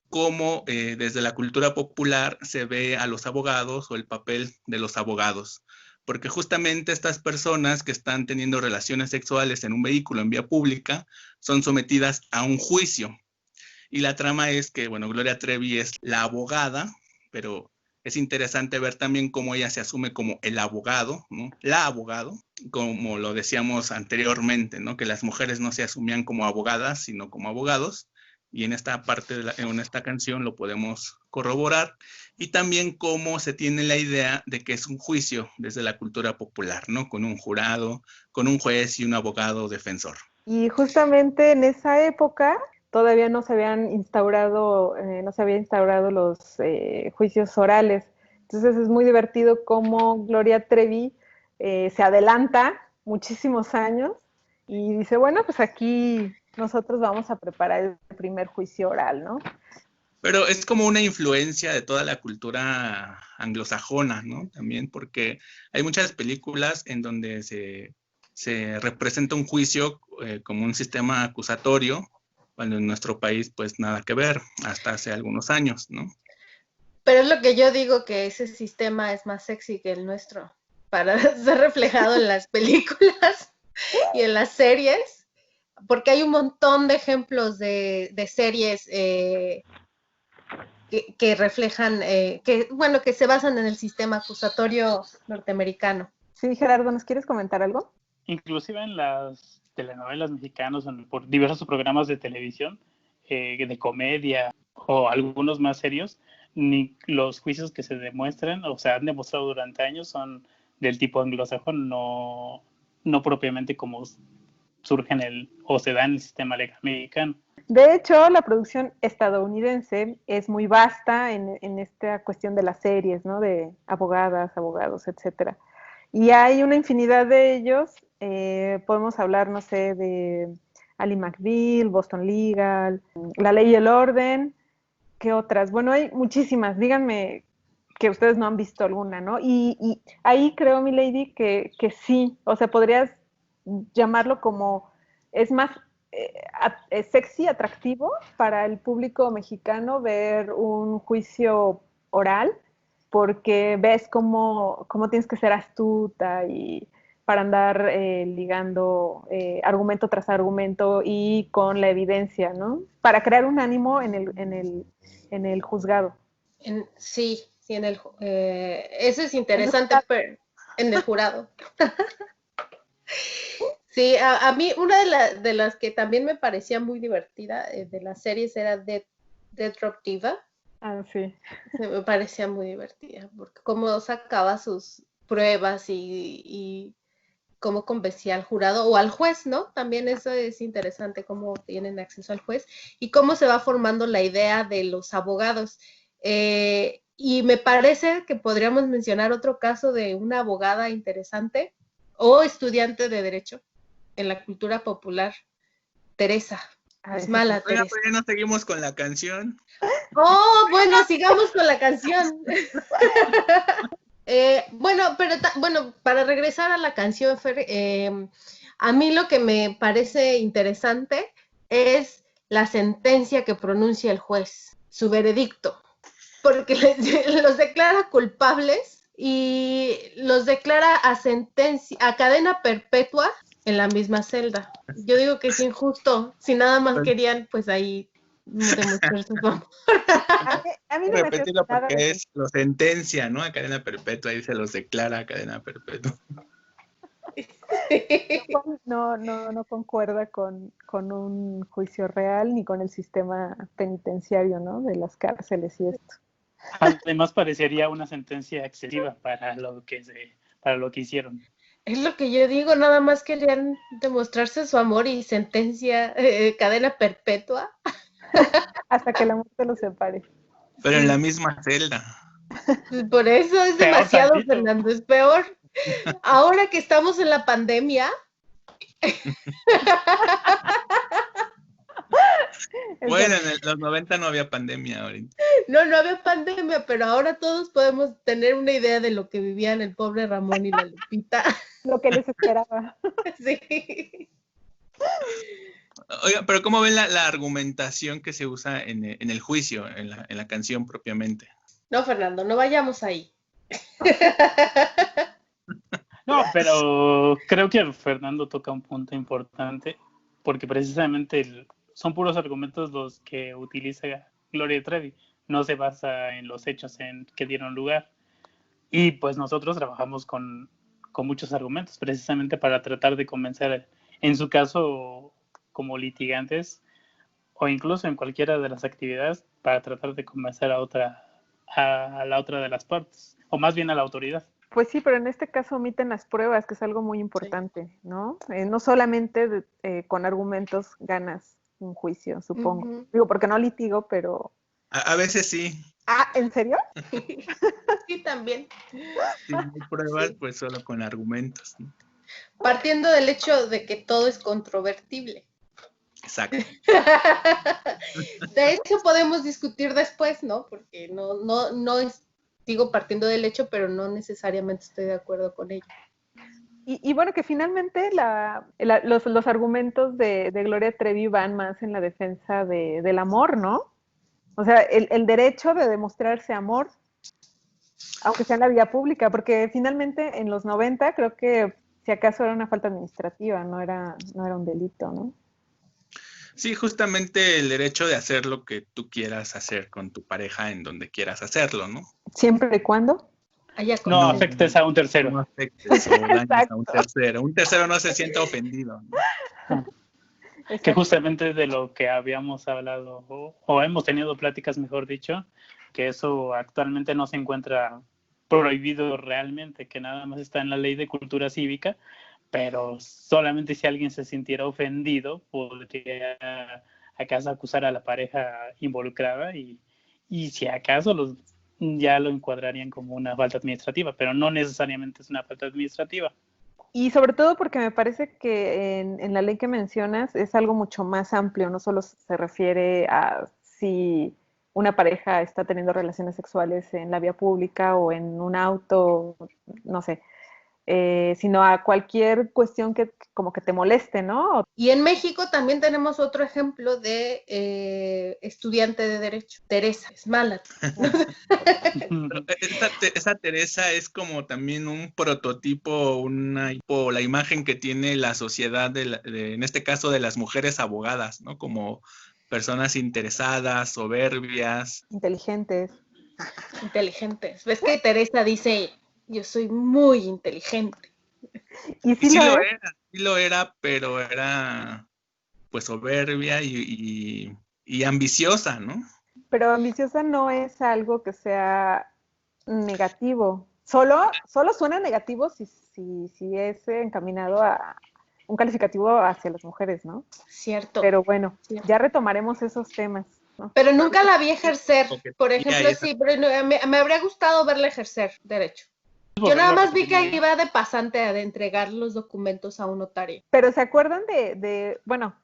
S4: cómo desde la cultura popular se ve a los abogados o el papel de los abogados. Porque justamente estas personas que están teniendo relaciones sexuales en un vehículo en vía pública son sometidas a un juicio. Y la trama es que, bueno, Gloria Trevi es la abogada, pero es interesante ver también cómo ella se asume como el abogado, ¿no? La abogado, como lo decíamos anteriormente, ¿no? Que las mujeres no se asumían como abogadas, sino como abogados. Y en esta parte, en esta canción lo podemos corroborar, y también cómo se tiene la idea de que es un juicio desde la cultura popular, ¿no? Con un jurado, con un juez y un abogado defensor.
S2: Y justamente en esa época todavía no se había instaurado los juicios orales. Entonces es muy divertido cómo Gloria Trevi se adelanta muchísimos años y dice, bueno, pues aquí nosotros vamos a preparar el primer juicio oral, ¿no?
S4: Pero es como una influencia de toda la cultura anglosajona, ¿no? También porque hay muchas películas en donde se representa un juicio como un sistema acusatorio, cuando en nuestro país pues nada que ver, hasta hace algunos años, ¿no?
S1: Pero es lo que yo digo, que ese sistema es más sexy que el nuestro, para ser reflejado en las películas y en las series, porque hay un montón de ejemplos de series que reflejan, que se basan en el sistema acusatorio norteamericano.
S2: Sí, Gerardo, ¿nos quieres comentar algo?
S3: Inclusive en las telenovelas mexicanas, por diversos programas de televisión, de comedia o algunos más serios, ni los juicios que se demuestran o se han demostrado durante años son del tipo anglosajón, no propiamente como surgen o se da en el sistema legal mexicano.
S2: De hecho, la producción estadounidense es muy vasta en esta cuestión de las series, ¿no? De abogadas, abogados, etcétera. Y hay una infinidad de ellos. Podemos hablar, no sé, de Ally McBeal, Boston Legal, La Ley y el Orden. ¿Qué otras? Bueno, hay muchísimas. Díganme que ustedes no han visto alguna, ¿no? Y ahí creo, mi lady, que sí. O sea, podrías llamarlo como, es más sexy, atractivo para el público mexicano ver un juicio oral, porque ves cómo tienes que ser astuta y para andar ligando argumento tras argumento y con la evidencia, ¿no? Para crear un ánimo en el juzgado.
S1: Sí, eso es interesante, pero en el jurado. Sí, a mí una de las que también me parecía muy divertida de las series era Death Drop Diva.
S2: Ah, sí.
S1: Me parecía muy divertida, porque cómo sacaba sus pruebas y cómo convencía al jurado o al juez, ¿no? También eso es interesante, cómo tienen acceso al juez y cómo se va formando la idea de los abogados. Y me parece que podríamos mencionar otro caso de una abogada interesante o estudiante de derecho en la cultura popular, Teresa. Es mala,
S4: Oiga,
S1: Teresa.
S4: pues ya no seguimos con la canción.
S1: Oh, bueno, sigamos con la canción. Bueno, para regresar a la canción, Fer, a mí lo que me parece interesante es la sentencia que pronuncia el juez, su veredicto, porque los declara culpables y los declara a cadena perpetua en la misma celda. Yo digo que es injusto, si nada más querían, pues ahí demostrar su amor.
S2: A mí no me
S4: Repetirlo
S2: hace nada
S4: porque
S2: de
S4: es lo sentencia, ¿no? A cadena perpetua, ahí se los declara a cadena perpetua.
S2: no concuerda con un juicio real ni con el sistema penitenciario, ¿no? De las cárceles y esto.
S3: Además, parecería una sentencia excesiva para lo que hicieron.
S1: Es lo que yo digo, nada más querían demostrarse su amor y sentencia, cadena perpetua.
S2: Hasta que la muerte los separe.
S4: Pero en la misma celda.
S1: Por eso es
S3: Peor
S1: demasiado,
S3: tantito.
S1: Fernando, es peor. Ahora que estamos en la pandemia.
S4: Bueno, en los 90 no había pandemia ahorita.
S1: No había pandemia, pero ahora todos podemos tener una idea de lo que vivían el pobre Ramón y la Lupita.
S2: Lo que les esperaba.
S1: Sí.
S4: Oiga, pero ¿cómo ven la argumentación que se usa en el juicio, en la canción propiamente?
S1: No, Fernando, no vayamos ahí.
S3: No, pero creo que Fernando toca un punto importante, porque precisamente son puros argumentos los que utiliza Gloria Trevi, no se basa en los hechos que dieron lugar. Y pues nosotros trabajamos con muchos argumentos, precisamente para tratar de convencer, en su caso, como litigantes, o incluso en cualquiera de las actividades, para tratar de convencer a la otra de las partes, o más bien a la autoridad.
S2: Pues sí, pero en este caso omiten las pruebas, que es algo muy importante, ¿no? No solamente con argumentos ganas un juicio, supongo.
S1: Uh-huh.
S2: Digo, porque no litigo, pero...
S4: A veces sí.
S2: Ah, ¿en serio?
S1: Sí, también.
S4: Si no hay pruebas, pues solo con argumentos, ¿no?
S1: Partiendo del hecho de que todo es controvertible.
S4: Exacto.
S1: De hecho, podemos discutir después, ¿no? Porque no es, digo, partiendo del hecho, pero no necesariamente estoy de acuerdo con ello.
S2: Y bueno, que finalmente los argumentos de Gloria Trevi van más en la defensa del amor, ¿no? O sea, el derecho de demostrarse amor, aunque sea en la vía pública, porque finalmente en los 90 creo que si acaso era una falta administrativa, no era un delito, ¿no?
S4: Sí, justamente el derecho de hacer lo que tú quieras hacer con tu pareja en donde quieras hacerlo, ¿no?
S2: Siempre y cuando.
S1: haya
S3: No
S1: consenso.
S3: afectes a un tercero.
S4: No afectes o dañes a un
S2: Exacto.
S4: tercero. Un tercero no se sienta ofendido, ¿no?
S3: Que
S2: Exacto.
S3: justamente de lo que habíamos hablado, o hemos tenido pláticas, mejor dicho, que eso actualmente no se encuentra prohibido realmente, que nada más está en la ley de cultura cívica, pero solamente si alguien se sintiera ofendido, podría acaso acusar a la pareja involucrada y si acaso ya lo encuadrarían como una falta administrativa, pero no necesariamente es una falta administrativa.
S2: Y sobre todo porque me parece que en la ley que mencionas es algo mucho más amplio, no solo se refiere a si una pareja está teniendo relaciones sexuales en la vía pública o en un auto, no sé, sino a cualquier cuestión que como que te moleste, ¿no?
S1: Y en México también tenemos otro ejemplo de estudiante de Derecho, Teresa, es mala.
S4: Pero esa Teresa es como también un prototipo, la imagen que tiene la sociedad, en este caso de las mujeres abogadas, ¿no? Como personas interesadas, soberbias.
S2: Inteligentes.
S1: Inteligentes. ¿Ves que Teresa dice, yo soy muy inteligente?
S2: Y
S4: Y
S2: sí
S4: sí
S2: lo es,
S4: sí lo era, pero era pues soberbia y ambiciosa, ¿no?
S2: pero ambiciosa no es algo que sea negativo. Solo suena negativo si es encaminado a un calificativo hacia las mujeres, ¿no?
S1: Cierto.
S2: Pero bueno,
S1: Cierto.
S2: ya retomaremos esos temas, ¿no?
S1: Pero nunca la vi ejercer.
S4: Porque
S1: Por
S4: tenía
S1: ejemplo,
S4: esa-
S1: sí, pero me habría gustado verla ejercer Derecho. Yo nada más vi que iba de pasante a de entregar los documentos a un notario.
S2: Pero ¿se acuerdan bueno,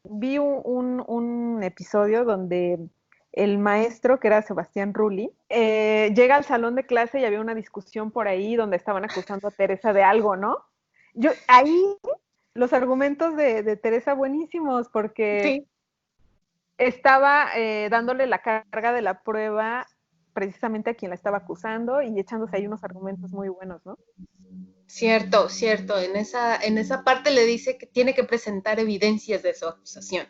S2: vi un episodio donde el maestro, que era Sebastián Rulli, llega al salón de clase y había una discusión por ahí donde estaban acusando a Teresa de algo, ¿no? Ahí los argumentos de Teresa buenísimos, porque
S1: Sí,
S2: estaba dándole la carga de la prueba precisamente a quien la estaba acusando y echándose ahí unos argumentos muy buenos, ¿no?
S1: cierto, cierto. En esa parte le dice que tiene que presentar evidencias de su acusación.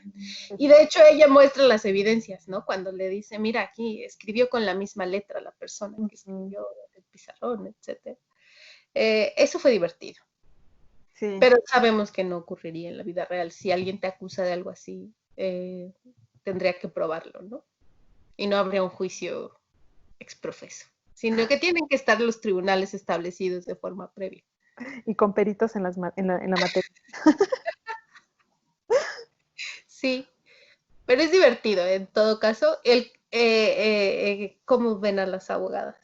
S1: Y de hecho ella muestra las evidencias, ¿no? Cuando le dice, mira, aquí escribió con la misma letra la persona que escribió el pizarrón, etc. Eso fue divertido.
S2: Sí.
S1: Pero sabemos que no ocurriría en la vida real. Si alguien te acusa de algo así, tendría que probarlo, ¿no? Y no habría un juicio exprofeso, sino que tienen que estar los tribunales establecidos de forma previa.
S2: Y con peritos en la materia.
S1: Sí, pero es divertido en todo caso cómo ven a las abogadas.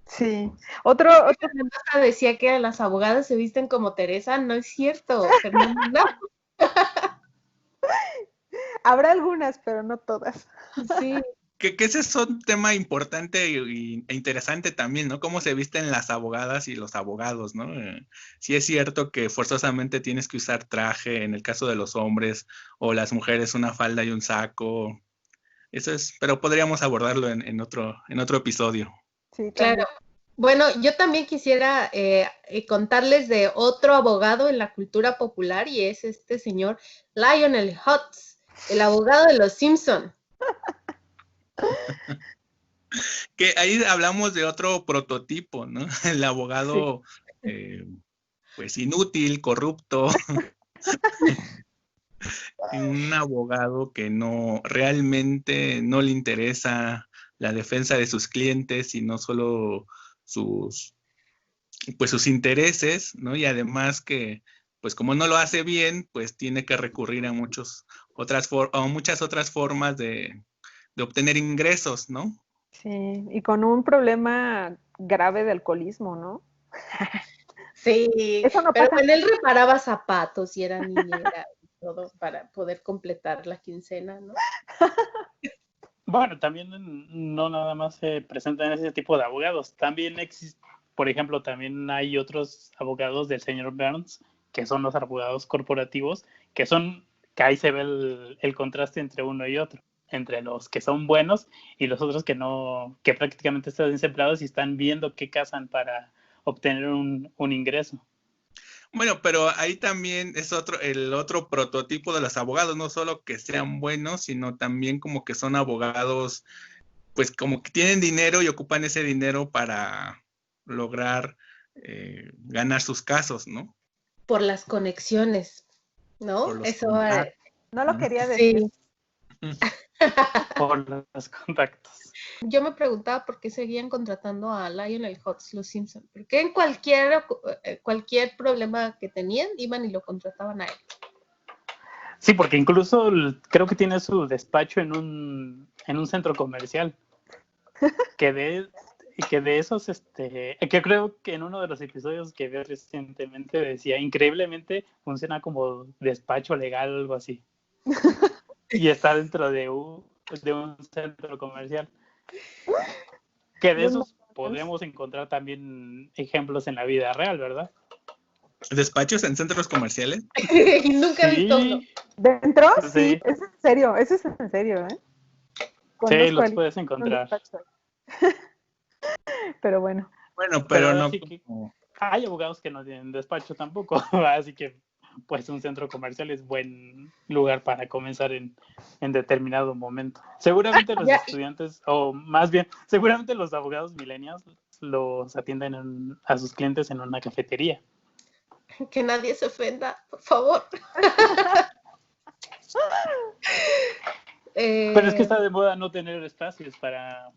S2: Sí. Otro
S1: Fernanda decía que las abogadas se visten como Teresa, no es cierto, Fernanda, no.
S2: habrá algunas, pero no todas.
S1: Sí,
S4: Que ese es un tema importante e interesante también, ¿no? Cómo se visten las abogadas y los abogados, ¿no? Sí es cierto que forzosamente tienes que usar traje en el caso de los hombres, o las mujeres una falda y un saco. Eso es, pero podríamos abordarlo en otro episodio.
S2: Sí,
S1: claro.
S2: también.
S1: Bueno, yo también quisiera contarles de otro abogado en la cultura popular y es este señor Lionel Hutz, el abogado de los Simpson.
S4: Que ahí hablamos de otro prototipo, ¿no? El abogado, pues inútil, corrupto. Un abogado que realmente no le interesa la defensa de sus clientes y no solo sus intereses, ¿no? Y además que, pues como no lo hace bien, pues tiene que recurrir a muchas otras formas de obtener ingresos, ¿no?
S2: Sí, y con un problema grave de alcoholismo, ¿no?
S1: Sí,
S2: Eso no
S1: pero
S2: pasa.
S1: bueno, él reparaba zapatos y era niñera y todo para poder completar la quincena, ¿no?
S3: Bueno, también no nada más se presentan ese tipo de abogados. También existe, por ejemplo, también hay otros abogados del señor Burns, que son los abogados corporativos, que ahí se ve el contraste entre uno y otro, entre los que son buenos y los otros que prácticamente están desempleados y están viendo qué cazan para obtener un ingreso.
S4: Bueno, pero ahí también es el otro prototipo de los abogados, no solo que sean buenos, sino también como que son abogados, pues como que tienen dinero y ocupan ese dinero para lograr ganar sus casos, ¿no?
S1: Por las conexiones, ¿no?
S4: Por los
S1: Eso,
S4: contactos.
S2: No lo quería decir.
S1: sí.
S3: Por los contactos.
S1: Yo me preguntaba por qué seguían contratando a Lionel Hutz, los Simpson. Porque en cualquier problema que tenían, iban y lo contrataban a él.
S3: Sí, porque incluso creo que tiene su despacho en un centro comercial. Que de esos, que creo que en uno de los episodios que vi recientemente decía, increíblemente funciona como despacho legal o algo así. Y está dentro de un centro comercial. Que de esos podemos encontrar también ejemplos en la vida real, ¿verdad?
S4: ¿Despachos en centros comerciales?
S1: Y nunca he visto uno.
S2: ¿Dentro? Sí,
S3: Sí.
S2: eso es en serio, eso es en serio, ¿eh?
S3: Sí, los
S2: Conozco
S3: puedes
S2: un
S3: encontrar.
S2: despacho. Pero bueno,
S4: Bueno, pero
S3: Pero
S4: no
S3: sí que
S4: como...
S3: hay abogados que no tienen despacho tampoco, así que pues un centro comercial es buen lugar para comenzar en determinado momento. Seguramente los
S1: Ya.
S3: estudiantes, o más bien, seguramente los abogados millennials los atienden a sus clientes en una cafetería.
S1: Que nadie se ofenda, por favor.
S3: Pero es que está de moda no tener espacios para...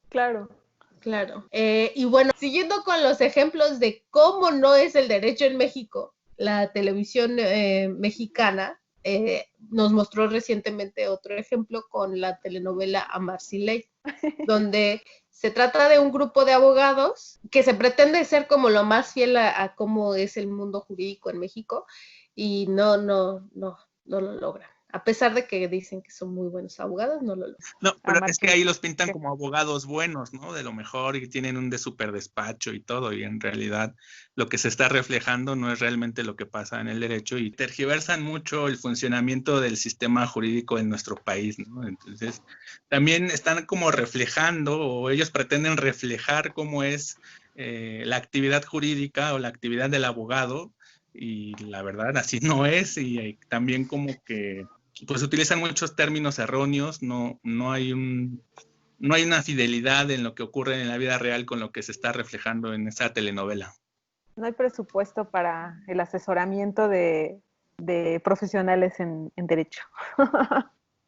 S2: claro.
S1: Claro. Y bueno, siguiendo con los ejemplos de cómo no es el derecho en México, la televisión mexicana nos mostró recientemente otro ejemplo con la telenovela Amarse y Ley, donde se trata de un grupo de abogados que se pretende ser como lo más fiel a cómo es el mundo jurídico en México y no lo logran. A pesar de que dicen que son muy buenos abogados, no lo logran.
S4: No, pero es que
S2: Amarse.
S4: ahí los pintan como abogados buenos, ¿no? De lo mejor y tienen un de super despacho y todo, y en realidad lo que se está reflejando no es realmente lo que pasa en el derecho y tergiversan mucho el funcionamiento del sistema jurídico en nuestro país, ¿no? Entonces, también están como reflejando o ellos pretenden reflejar cómo es la actividad jurídica o la actividad del abogado y la verdad así no es y también como que pues utilizan muchos términos erróneos, no hay una fidelidad en lo que ocurre en la vida real con lo que se está reflejando en esa telenovela.
S2: No hay presupuesto para el asesoramiento de profesionales en derecho.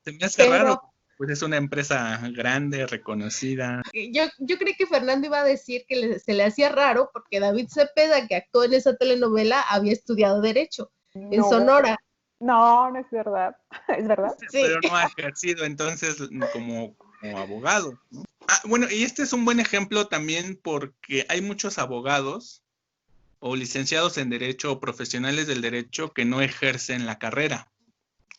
S4: Se me hace
S1: Pero
S4: raro, pues es una empresa grande, reconocida.
S1: yo creí que Fernando iba a decir que se le hacía raro porque David Cepeda, que actuó en esa telenovela, había estudiado Derecho en
S2: No.
S1: Sonora.
S2: No, no es verdad. ¿Es verdad?
S1: Sí.
S4: Pero no ha ejercido entonces como abogado, ¿no? Bueno, y este es un buen ejemplo también porque hay muchos abogados o licenciados en Derecho o profesionales del derecho que no ejercen la carrera,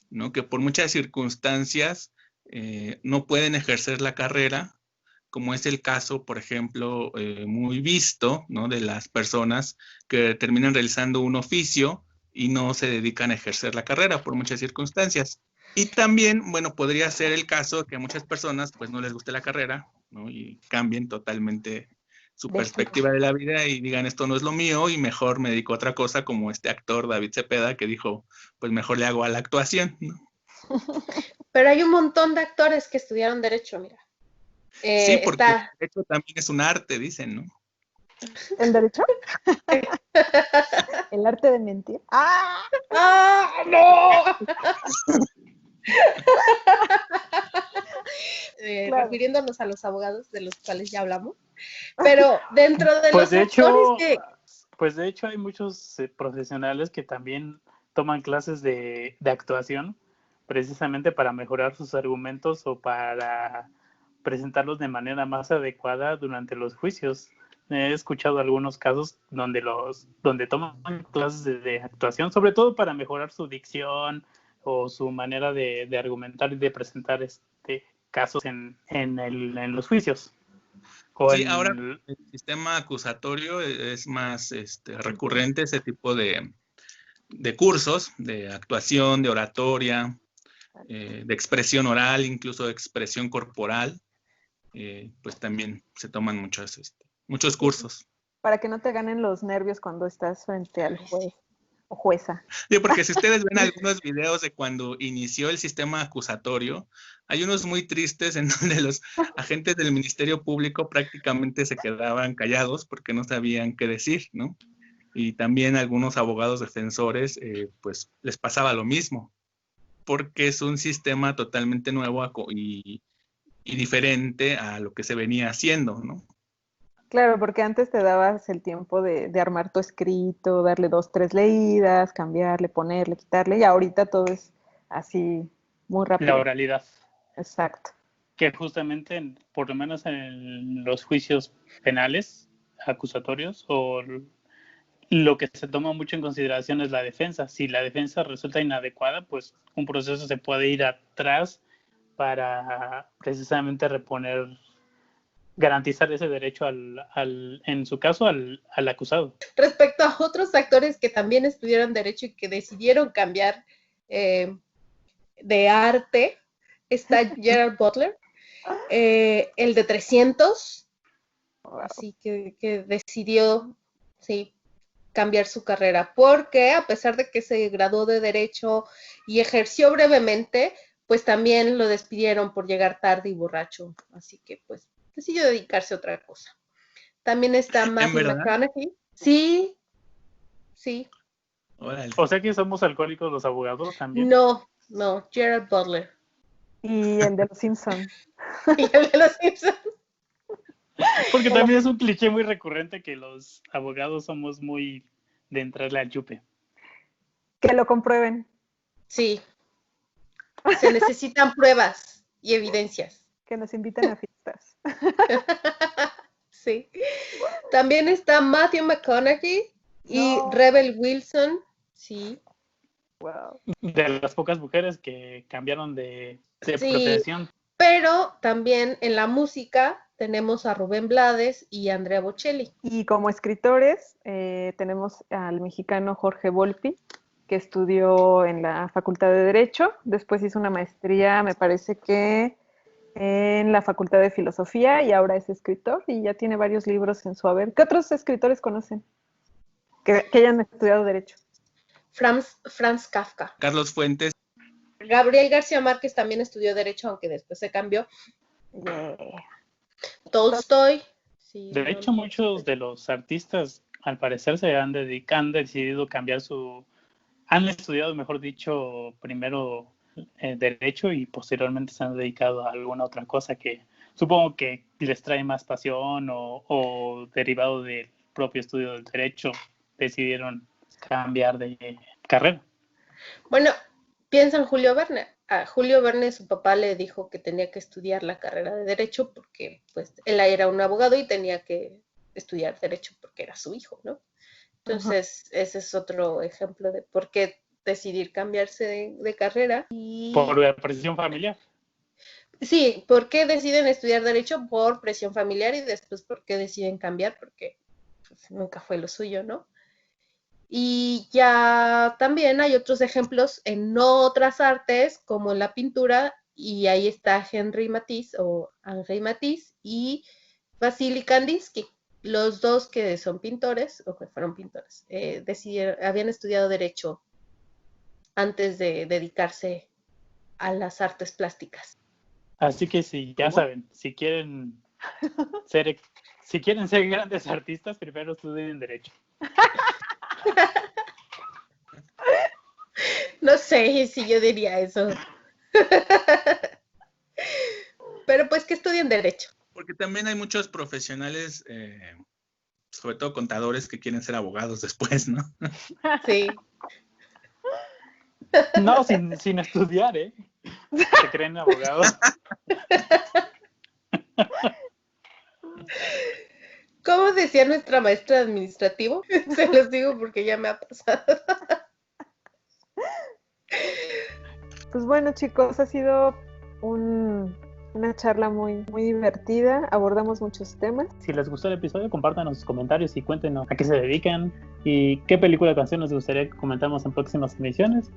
S4: ¿no? Que por muchas circunstancias no pueden ejercer la carrera, como es el caso, por ejemplo, muy visto, ¿no? De las personas que terminan realizando un oficio y no se dedican a ejercer la carrera por muchas circunstancias. Y también, bueno, podría ser el caso que a muchas personas pues no les guste la carrera, ¿no? Y cambien totalmente su perspectiva de la vida y digan esto no es lo mío y mejor me dedico a otra cosa, como este actor David Cepeda que dijo pues mejor le hago a la actuación, ¿no?
S1: Pero hay un montón de actores que estudiaron Derecho, mira.
S4: Sí, porque el derecho también es un arte, dicen, ¿no?
S2: ¿El derecho? El arte de mentir. ¡Ah!
S1: ¡Ah, no!
S2: Claro.
S1: Refiriéndonos a los abogados de los cuales ya hablamos. Pero dentro de
S3: Pues
S1: los
S3: de
S1: actores
S3: hecho,
S1: que...
S3: pues de hecho hay muchos profesionales que también toman clases de actuación precisamente para mejorar sus argumentos o para presentarlos de manera más adecuada durante los juicios. He escuchado algunos casos donde toman clases de actuación, sobre todo para mejorar su dicción o su manera de argumentar y de presentar casos en los juicios.
S4: Sí, ahora el sistema acusatorio es más recurrente ese tipo de cursos de actuación, de oratoria, de expresión oral, incluso de expresión corporal, pues también se toman muchos cursos.
S2: Para que no te ganen los nervios cuando estás frente al juez. o jueza.
S4: Sí, porque si ustedes ven algunos videos de cuando inició el sistema acusatorio, hay unos muy tristes en donde los agentes del Ministerio Público prácticamente se quedaban callados porque no sabían qué decir, ¿no? Y también algunos abogados defensores, pues les pasaba lo mismo, porque es un sistema totalmente nuevo y diferente a lo que se venía haciendo, ¿no?
S2: Claro, porque antes te dabas el tiempo de armar tu escrito, darle 2, 3 leídas, cambiarle, ponerle, quitarle, y ahorita todo es así muy rápido.
S3: La oralidad.
S2: Exacto.
S3: Que justamente, por lo menos en los juicios penales, acusatorios, o lo que se toma mucho en consideración es la defensa. Si la defensa resulta inadecuada, pues un proceso se puede ir atrás para precisamente garantizar ese derecho en su caso, al acusado.
S1: Respecto a otros actores que también estudiaron Derecho y que decidieron cambiar de arte, está Gerard Butler, el de 300, así que decidió, sí, cambiar su carrera, porque a pesar de que se graduó de Derecho y ejerció brevemente, pues también lo despidieron por llegar tarde y borracho, así que pues decidió dedicarse a otra cosa. También está Matthew McConaughey. Sí.
S4: Órale.
S3: O sea que somos alcohólicos los abogados también.
S1: No, Gerard Butler.
S2: Y el de los Simpsons.
S1: Y el de los Simpsons.
S3: Porque también es un cliché muy recurrente que los abogados somos muy de entrarle al chupe.
S2: Que lo comprueben.
S1: Sí. Se necesitan pruebas y evidencias.
S2: Que nos inviten a fiestas.
S1: Sí. También está Matthew McConaughey y Rebel Wilson. Sí.
S2: Wow.
S3: De las pocas mujeres que cambiaron de
S1: Sí.
S3: profesión.
S1: Pero también en la música tenemos a Rubén Blades y a Andrea Bocelli.
S2: Y como escritores tenemos al mexicano Jorge Volpi, que estudió en la Facultad de Derecho, después hizo una maestría, me parece que en la Facultad de Filosofía, y ahora es escritor y ya tiene varios libros en su haber. ¿Qué otros escritores conocen que hayan estudiado Derecho?
S1: Franz Kafka.
S4: Carlos Fuentes.
S1: Gabriel García Márquez también estudió Derecho, aunque después se cambió.
S2: Yeah.
S1: Tolstoy. Sí,
S3: De hecho, muchos de los artistas, al parecer, han decidido cambiar han estudiado, mejor dicho, primero Derecho y posteriormente se han dedicado a alguna otra cosa que supongo que les trae más pasión o derivado del propio estudio del Derecho, decidieron cambiar de carrera.
S1: Bueno, piensa en Julio Verne. A Julio Verne su papá le dijo que tenía que estudiar la carrera de Derecho porque pues él era un abogado y tenía que estudiar Derecho porque era su hijo, ¿no? Entonces, ese es otro ejemplo de por qué decidir cambiarse de carrera.
S3: Por la presión familiar.
S1: Sí, ¿por qué deciden estudiar Derecho? Por presión familiar, y después por qué deciden cambiar, porque pues, nunca fue lo suyo, ¿no? Y ya también hay otros ejemplos en otras artes, como en la pintura, y ahí está Henri Matisse y Vasily Kandinsky. Los dos que son pintores, o que fueron pintores, habían estudiado Derecho antes de dedicarse a las artes plásticas.
S3: Así que sí, ya saben, si quieren ser grandes artistas, primero estudien Derecho.
S1: No sé si yo diría eso. Pero pues que estudien Derecho.
S4: Porque también hay muchos profesionales, sobre todo contadores, que quieren ser abogados después, ¿no?
S1: Sí.
S3: No, sin estudiar, ¿eh? Se creen abogados.
S1: ¿Cómo decía nuestra maestra de administrativo? Se los digo porque ya me ha pasado.
S2: Pues bueno, chicos, ha sido una charla muy, muy divertida. Abordamos muchos temas.
S3: Si les gustó el episodio, compártanos sus comentarios y cuéntenos a qué se dedican y qué película o canción les gustaría que comentamos en próximas emisiones.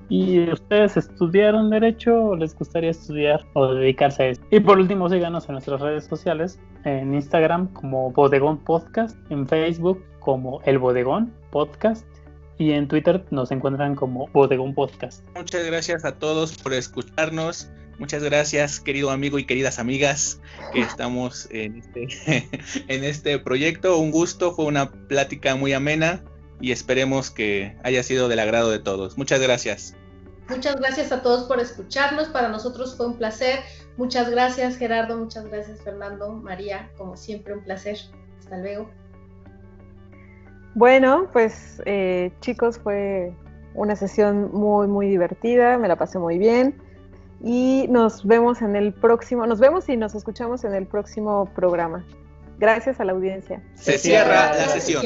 S3: ¿Y ustedes estudiaron Derecho o les gustaría estudiar o dedicarse a eso? Y por último, síganos en nuestras redes sociales, en Instagram como Bodegón Podcast, en Facebook como El Bodegón Podcast y en Twitter nos encuentran como Bodegón Podcast.
S4: Muchas gracias a todos por escucharnos. Muchas gracias, querido amigo y queridas amigas que estamos en este proyecto. Un gusto, fue una plática muy amena y esperemos que haya sido del agrado de todos. Muchas gracias.
S1: Muchas gracias a todos por escucharnos. Para nosotros fue un placer. Muchas gracias, Gerardo. Muchas gracias, Fernando. María, como siempre, un placer. Hasta luego.
S2: Bueno, pues chicos, fue una sesión muy, muy divertida. Me la pasé muy bien. Y nos vemos y nos escuchamos en el próximo programa. Gracias a la audiencia.
S4: Se cierra la sesión.